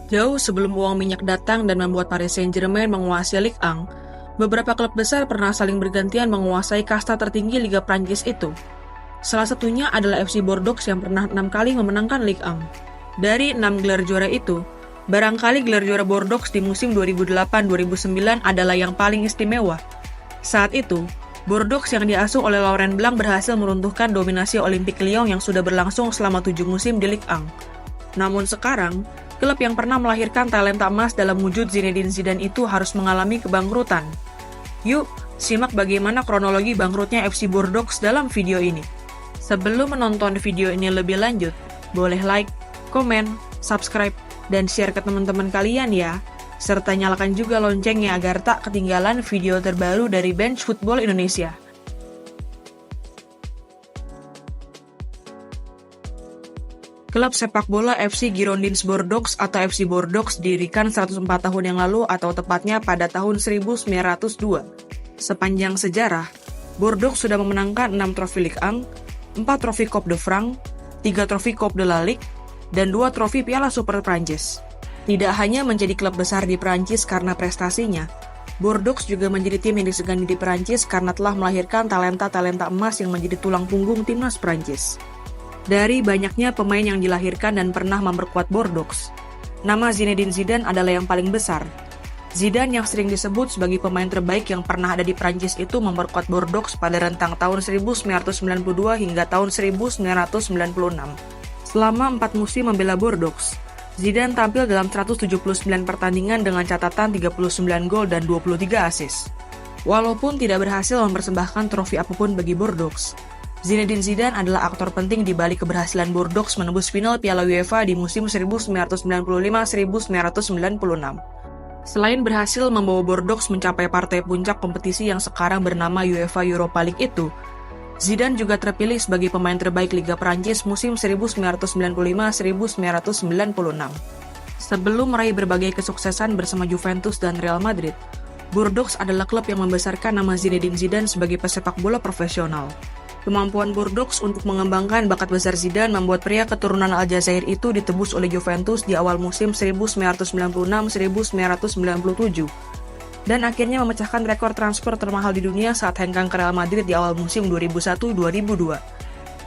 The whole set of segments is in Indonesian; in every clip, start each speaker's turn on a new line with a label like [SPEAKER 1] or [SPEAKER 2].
[SPEAKER 1] Jauh sebelum uang minyak datang dan membuat Paris Saint-Germain menguasai Ligue 1, beberapa klub besar pernah saling bergantian menguasai kasta tertinggi Liga Prancis itu. Salah satunya adalah FC Bordeaux yang pernah 6 kali memenangkan Ligue 1. Dari 6 gelar juara itu, barangkali gelar juara Bordeaux di musim 2008-2009 adalah yang paling istimewa. Saat itu, Bordeaux yang diasuh oleh Laurent Blanc berhasil meruntuhkan dominasi Olympique Lyon yang sudah berlangsung selama 7 musim di Ligue 1. Namun sekarang, klub yang pernah melahirkan talenta emas dalam wujud Zinedine Zidane itu harus mengalami kebangkrutan. Yuk, simak bagaimana kronologi bangkrutnya FC Bordeaux dalam video ini. Sebelum menonton video ini lebih lanjut, boleh like, komen, subscribe, dan share ke teman-teman kalian ya. Serta nyalakan juga loncengnya agar tak ketinggalan video terbaru dari Bench Football Indonesia. Klub sepak bola FC Girondins Bordeaux atau FC Bordeaux didirikan 104 tahun yang lalu atau tepatnya pada tahun 1902. Sepanjang sejarah, Bordeaux sudah memenangkan 6 trofi Ligue 1, 4 trofi Coupe de France, 3 trofi Coupe de la Ligue, dan 2 trofi Piala Super Prancis. Tidak hanya menjadi klub besar di Prancis karena prestasinya, Bordeaux juga menjadi tim yang disegani di Prancis karena telah melahirkan talenta-talenta emas yang menjadi tulang punggung timnas Prancis. Dari banyaknya pemain yang dilahirkan dan pernah memperkuat Bordeaux, nama Zinedine Zidane adalah yang paling besar. Zidane yang sering disebut sebagai pemain terbaik yang pernah ada di Prancis itu memperkuat Bordeaux pada rentang tahun 1992 hingga tahun 1996. Selama 4 musim membela Bordeaux, Zidane tampil dalam 179 pertandingan dengan catatan 39 gol dan 23 assist. Walaupun tidak berhasil mempersembahkan trofi apapun bagi Bordeaux, Zinedine Zidane adalah aktor penting di balik keberhasilan Bordeaux menembus final Piala UEFA di musim 1995-1996. Selain berhasil membawa Bordeaux mencapai partai puncak kompetisi yang sekarang bernama UEFA Europa League itu, Zidane juga terpilih sebagai pemain terbaik Liga Prancis musim 1995-1996. Sebelum meraih berbagai kesuksesan bersama Juventus dan Real Madrid, Bordeaux adalah klub yang membesarkan nama Zinedine Zidane sebagai pesepak bola profesional. Kemampuan Bordeaux untuk mengembangkan bakat besar Zidane membuat pria keturunan Aljazair itu ditebus oleh Juventus di awal musim 1996-1997 dan akhirnya memecahkan rekor transfer termahal di dunia saat hengkang ke Real Madrid di awal musim 2001-2002.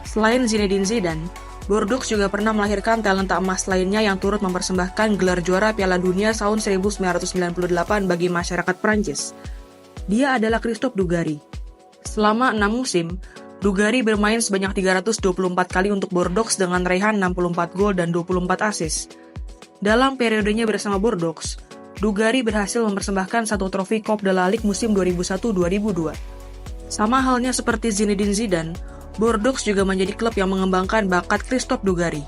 [SPEAKER 1] Selain Zinedine Zidane, Bordeaux juga pernah melahirkan talenta emas lainnya yang turut mempersembahkan gelar juara Piala Dunia tahun 1998 bagi masyarakat Prancis. Dia adalah Christophe Dugarry. Selama 6 musim, Dugarry bermain sebanyak 324 kali untuk Bordeaux dengan raihan 64 gol dan 24 assist. Dalam periodenya bersama Bordeaux, Dugarry berhasil mempersembahkan 1 trofi Coupe de la Ligue musim 2001-2002. Sama halnya seperti Zinedine Zidane, Bordeaux juga menjadi klub yang mengembangkan bakat Christophe Dugarry.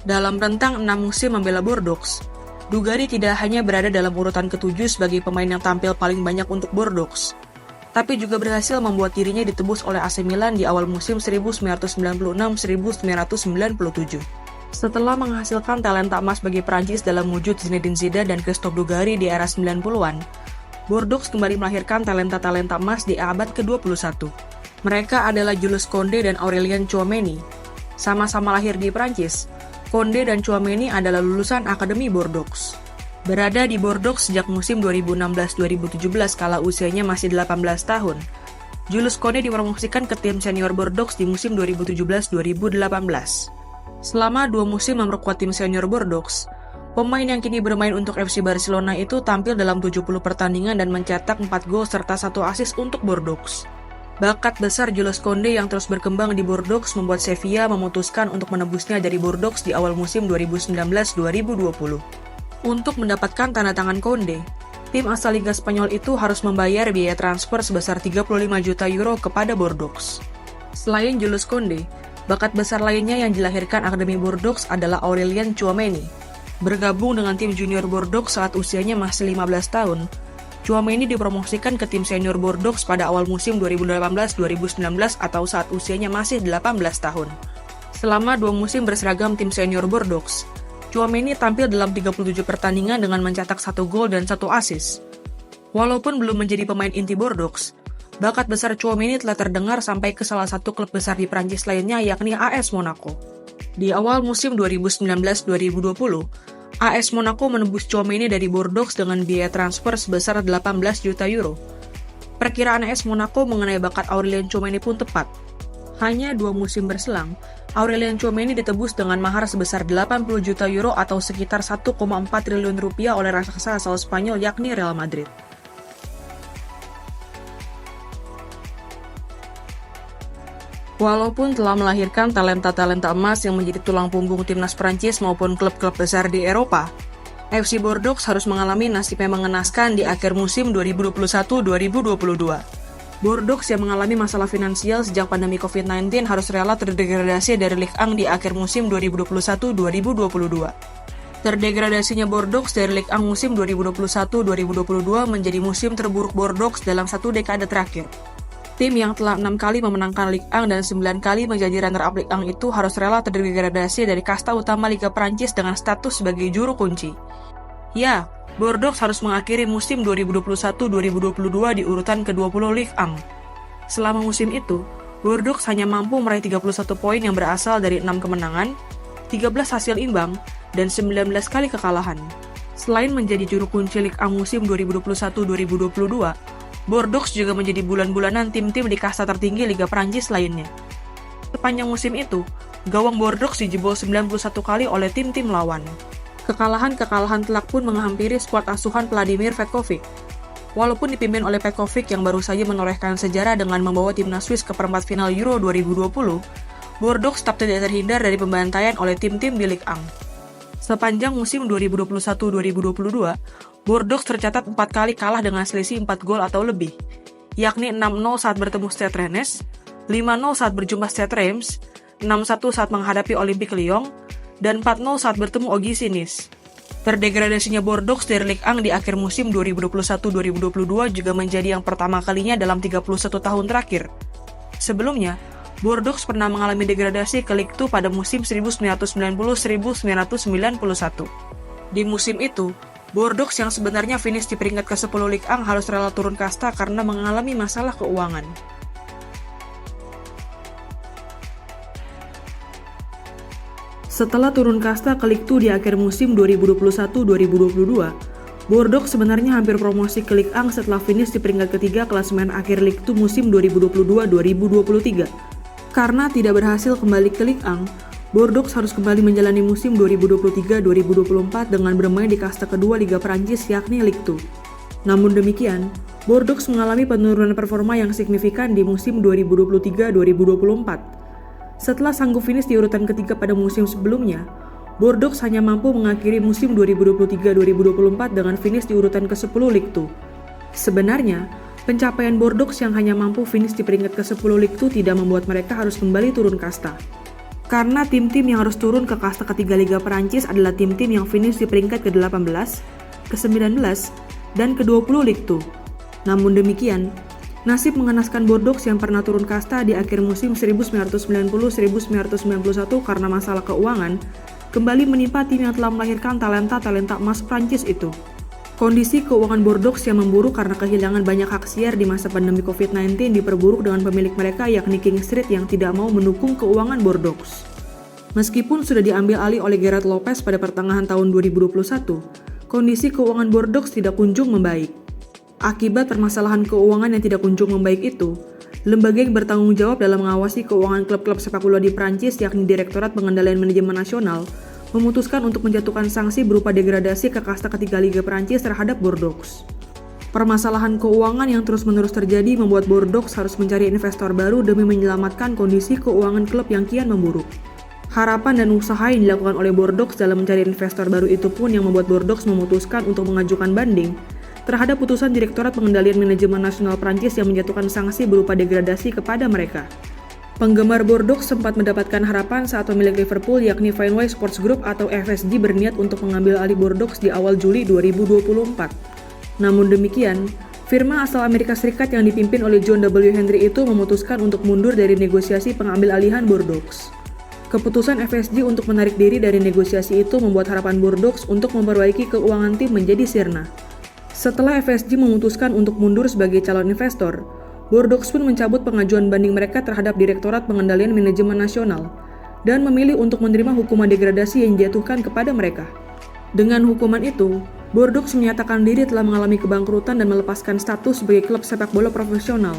[SPEAKER 1] Dalam rentang 6 musim membela Bordeaux, Dugarry tidak hanya berada dalam urutan ke-7 sebagai pemain yang tampil paling banyak untuk Bordeaux, tapi juga berhasil membuat dirinya ditebus oleh AC Milan di awal musim 1996-1997. Setelah menghasilkan talenta emas bagi Prancis dalam wujud Zinedine Zidane dan Christophe Dugarry di era 90-an, Bordeaux kembali melahirkan talenta-talenta emas di abad ke-21. Mereka adalah Jules Koundé dan Aurélien Tchouaméni. Sama-sama lahir di Prancis, Koundé dan Tchouaméni adalah lulusan Akademi Bordeaux. Berada di Bordeaux sejak musim 2016-2017 kala usianya masih 18 tahun, Jules Koundé dipromosikan ke tim senior Bordeaux di musim 2017-2018. Selama 2 musim memperkuat tim senior Bordeaux, pemain yang kini bermain untuk FC Barcelona itu tampil dalam 70 pertandingan dan mencetak 4 gol serta 1 assist untuk Bordeaux. Bakat besar Jules Koundé yang terus berkembang di Bordeaux membuat Sevilla memutuskan untuk menebusnya dari Bordeaux di awal musim 2019-2020. Untuk mendapatkan tanda tangan Koundé, tim asal Liga Spanyol itu harus membayar biaya transfer sebesar 35 juta euro kepada Bordeaux. Selain Jules Koundé, bakat besar lainnya yang dilahirkan Akademi Bordeaux adalah Aurélien Tchouaméni. Bergabung dengan tim junior Bordeaux saat usianya masih 15 tahun, Tchouaméni dipromosikan ke tim senior Bordeaux pada awal musim 2018-2019 atau saat usianya masih 18 tahun. Selama 2 musim berseragam tim senior Bordeaux, Tchouaméni tampil dalam 37 pertandingan dengan mencetak 1 gol dan 1 assist. Walaupun belum menjadi pemain inti Bordeaux, bakat besar Tchouaméni telah terdengar sampai ke salah satu klub besar di Prancis lainnya yakni AS Monaco. Di awal musim 2019-2020, AS Monaco menebus Tchouaméni dari Bordeaux dengan biaya transfer sebesar 18 juta euro. Perkiraan AS Monaco mengenai bakat Aurelien Tchouaméni pun tepat. Hanya 2 musim berselang, Aurelien Tchouaméni ditebus dengan mahar sebesar 80 juta euro atau sekitar 1,4 triliun rupiah oleh raksasa asal Spanyol yakni Real Madrid. Walaupun telah melahirkan talenta-talenta emas yang menjadi tulang punggung timnas Prancis maupun klub-klub besar di Eropa, FC Bordeaux harus mengalami nasib yang mengenaskan di akhir musim 2021-2022. Bordeaux yang mengalami masalah finansial sejak pandemi COVID-19 harus rela terdegradasi dari Ligue 1 di akhir musim 2021-2022. Terdegradasinya Bordeaux dari Ligue 1 musim 2021-2022 menjadi musim terburuk Bordeaux dalam 1 dekade terakhir. Tim yang telah 6 kali memenangkan Ligue 1 dan 9 kali menjadi runner-up Ligue 1 itu harus rela terdegradasi dari kasta utama Liga Prancis dengan status sebagai juru kunci. Ya, Bordeaux harus mengakhiri musim 2021-2022 di urutan ke-20 Ligue 1. Selama musim itu, Bordeaux hanya mampu meraih 31 poin yang berasal dari 6 kemenangan, 13 hasil imbang, dan 19 kali kekalahan. Selain menjadi juru kunci Ligue 1 musim 2021-2022, Bordeaux juga menjadi bulan-bulanan tim-tim di kasta tertinggi Liga Prancis lainnya. Sepanjang musim itu, gawang Bordeaux dijebol 91 kali oleh tim-tim lawan. Kekalahan-kekalahan telak pun menghampiri skuad asuhan Vladimir Petkovic. Walaupun dipimpin oleh Petkovic yang baru saja menorehkan sejarah dengan membawa timnas Swiss ke perempat final Euro 2020, Bordeaux tetap tidak terhindar dari pembantaian oleh tim-tim di Ligue 1. Sepanjang musim 2021-2022, Bordeaux tercatat 4 kali kalah dengan selisih 4 gol atau lebih, yakni 6-0 saat bertemu Stade Rennes, 5-0 saat berjumpa Stade Reims, 6-1 saat menghadapi Olympique Lyon, dan 4-0 saat bertemu OGC Nice. Terdegradasinya Bordeaux dari Ligue 1 di akhir musim 2021-2022 juga menjadi yang pertama kalinya dalam 31 tahun terakhir. Sebelumnya, Bordeaux pernah mengalami degradasi ke Ligue 2 pada musim 1990-1991. Di musim itu, Bordeaux yang sebenarnya finish di peringkat ke-10 Ligue 1 harus rela turun kasta karena mengalami masalah keuangan. Setelah turun kasta ke Ligue 2 di akhir musim 2021-2022, Bordeaux sebenarnya hampir promosi ke Ligue 1 setelah finish di peringkat ketiga klasemen akhir Ligue 2 musim 2022-2023. Karena tidak berhasil kembali ke Ligue 1, Bordeaux harus kembali menjalani musim 2023-2024 dengan bermain di kasta kedua Liga Prancis yakni Ligue 2. Namun demikian, Bordeaux mengalami penurunan performa yang signifikan di musim 2023-2024. Setelah sanggup finish di urutan ketiga pada musim sebelumnya, Bordeaux hanya mampu mengakhiri musim 2023-2024 dengan finish di urutan ke-10 Ligue 2. Sebenarnya, pencapaian Bordeaux yang hanya mampu finish di peringkat ke-10 Ligue 2 tidak membuat mereka harus kembali turun kasta. Karena tim-tim yang harus turun ke kasta ketiga Liga Perancis adalah tim-tim yang finish di peringkat ke-18, ke-19, dan ke-20 Ligue 2. Namun demikian, nasib mengenaskan Bordeaux yang pernah turun kasta di akhir musim 1990-1991 karena masalah keuangan, kembali menimpa tim yang telah melahirkan talenta-talenta emas Prancis itu. Kondisi keuangan Bordeaux yang memburuk karena kehilangan banyak hak siar di masa pandemi COVID-19 diperburuk dengan pemilik mereka yakni King Street yang tidak mau mendukung keuangan Bordeaux. Meskipun sudah diambil alih oleh Gerard Lopez pada pertengahan tahun 2021, kondisi keuangan Bordeaux tidak kunjung membaik. Akibat permasalahan keuangan yang tidak kunjung membaik itu, lembaga yang bertanggung jawab dalam mengawasi keuangan klub-klub sepak bola di Prancis yakni Direktorat Pengendalian Manajemen Nasional memutuskan untuk menjatuhkan sanksi berupa degradasi ke kasta ketiga Liga Prancis terhadap Bordeaux. Permasalahan keuangan yang terus-menerus terjadi membuat Bordeaux harus mencari investor baru demi menyelamatkan kondisi keuangan klub yang kian memburuk. Harapan dan usaha yang dilakukan oleh Bordeaux dalam mencari investor baru itu pun yang membuat Bordeaux memutuskan untuk mengajukan banding terhadap putusan Direktorat Pengendalian Manajemen Nasional Prancis yang menjatuhkan sanksi berupa degradasi kepada mereka. Penggemar Bordeaux sempat mendapatkan harapan saat pemilik Liverpool yakni Fenway Sports Group atau FSG berniat untuk mengambil alih Bordeaux di awal Juli 2024. Namun demikian, firma asal Amerika Serikat yang dipimpin oleh John W. Henry itu memutuskan untuk mundur dari negosiasi pengambil alihan Bordeaux. Keputusan FSG untuk menarik diri dari negosiasi itu membuat harapan Bordeaux untuk memperbaiki keuangan tim menjadi sirna. Setelah FSG memutuskan untuk mundur sebagai calon investor, Bordeaux pun mencabut pengajuan banding mereka terhadap Direktorat Pengendalian Manajemen Nasional dan memilih untuk menerima hukuman degradasi yang dijatuhkan kepada mereka. Dengan hukuman itu, Bordeaux menyatakan diri telah mengalami kebangkrutan dan melepaskan status sebagai klub sepak bola profesional.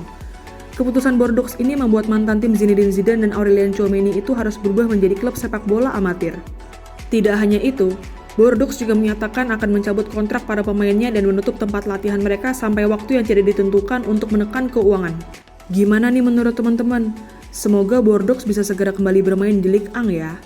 [SPEAKER 1] Keputusan Bordeaux ini membuat mantan tim Zinedine Zidane dan Aurelien Tchouameni itu harus berubah menjadi klub sepak bola amatir. Tidak hanya itu, Bordeaux juga menyatakan akan mencabut kontrak para pemainnya dan menutup tempat latihan mereka sampai waktu yang tidak ditentukan untuk menekan keuangan. Gimana nih menurut teman-teman? Semoga Bordeaux bisa segera kembali bermain di Ligue 1 ya.